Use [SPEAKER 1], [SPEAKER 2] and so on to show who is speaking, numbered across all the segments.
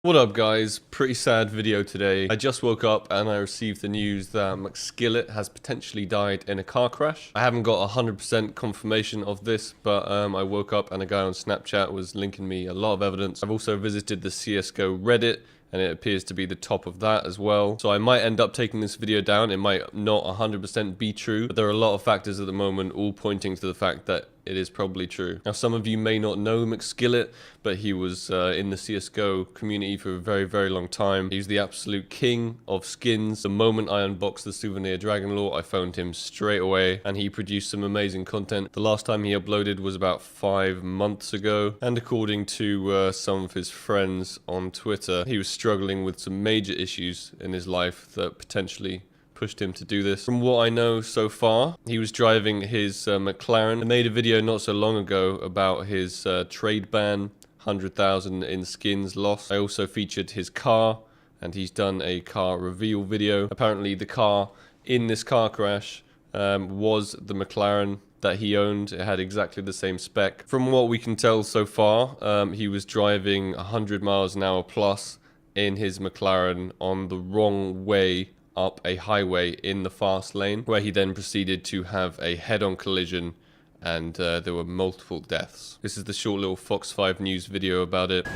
[SPEAKER 1] What up guys, pretty sad video today. I just woke up and I received the news that McSkillet has potentially died in a car crash. I haven't got 100% confirmation of this, but I woke up and a guy on Snapchat was linking me a lot of evidence. I've also visited the CSGO Reddit and it appears to be the top of that as well. So I might end up taking this video down. It might not 100% be true, but there are a lot of factors at the moment all pointing to the fact that it is probably true. Now, some of you may not know McSkillet, but he was in the CSGO community for a very, very long time. He's the absolute king of skins. The moment I unboxed the Souvenir Dragon Lore, I found him straight away, and he produced some amazing content. The last time he uploaded was about 5 months ago, and according to some of his friends on Twitter, he was struggling with some major issues in his life that potentially pushed him to do this. From what I know so far, he was driving his McLaren. I made a video not so long ago about his trade ban, 100,000 in skins lost. I also featured his car, and he's done a car reveal video. Apparently the car in this car crash was the McLaren that he owned. It had exactly the same spec. From what we can tell so far, he was driving 100 miles an hour plus in his McLaren on the wrong way up a highway in the fast lane, where he then proceeded to have a head-on collision, and there were multiple deaths. This is the short little Fox 5 News video about it.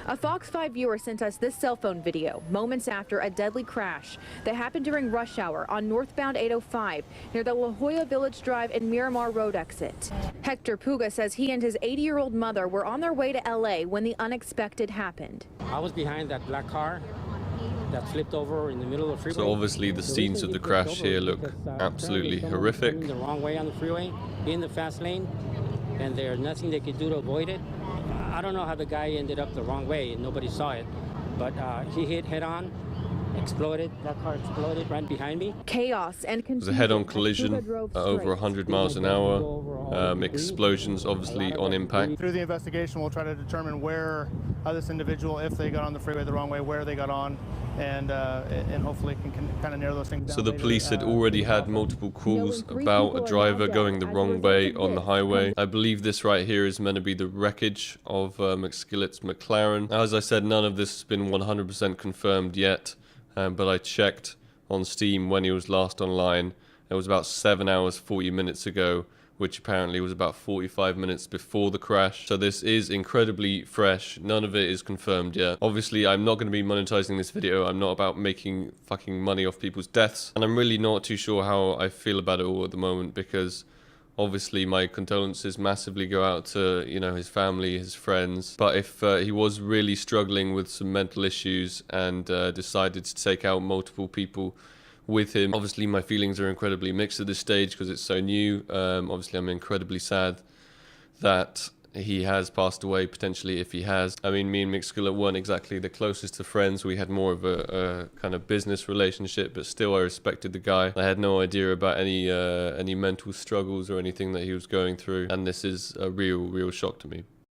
[SPEAKER 2] A Fox 5 viewer sent us this cell phone video moments after a deadly crash that happened during rush hour on northbound 805 near the La Jolla Village Drive and Miramar Road exit. Hector Puga says he and his 80-year-old mother were on their way to LA when the unexpected happened.
[SPEAKER 3] I was behind that black car that flipped over in the middle of the freeway.
[SPEAKER 1] So obviously the scenes of the crash here look absolutely horrific.
[SPEAKER 3] The wrong way on the freeway, in the fast lane, and there's nothing they could do to avoid it. I don't know how the guy ended up the wrong way and nobody saw it, but he hit head on, exploded. That car exploded right behind me.
[SPEAKER 2] Chaos and
[SPEAKER 1] it was a head-on collision at over 100 miles an hour. Explosions obviously on impact.
[SPEAKER 4] Through the investigation, we'll try to determine where this individual, if they got on the freeway the wrong way, where they got on, and hopefully can kind of narrow those things down.
[SPEAKER 1] So the police had already had multiple calls about a driver going the wrong way on the highway. I believe this right here is meant to be the wreckage of McSkillet's McLaren. As I said, none of this has been 100% confirmed yet, but I checked on Steam when he was last online. It was about 7 hours 40 minutes ago, which apparently was about 45 minutes before the crash. So this is incredibly fresh. None of it is confirmed yet. Obviously, I'm not going to be monetizing this video. I'm not about making fucking money off people's deaths. And I'm really not too sure how I feel about it all at the moment, because obviously my condolences massively go out to, you know, his family, his friends. But if he was really struggling with some mental issues and decided to take out multiple people with him, obviously my feelings are incredibly mixed at this stage because it's so new. Obviously I'm incredibly sad that he has passed away, potentially, if he has. I mean, me and McSkillet weren't exactly the closest of friends. We had more of a kind of business relationship, but still I respected the guy. I had no idea about any mental struggles or anything that he was going through, and this is a real shock to me.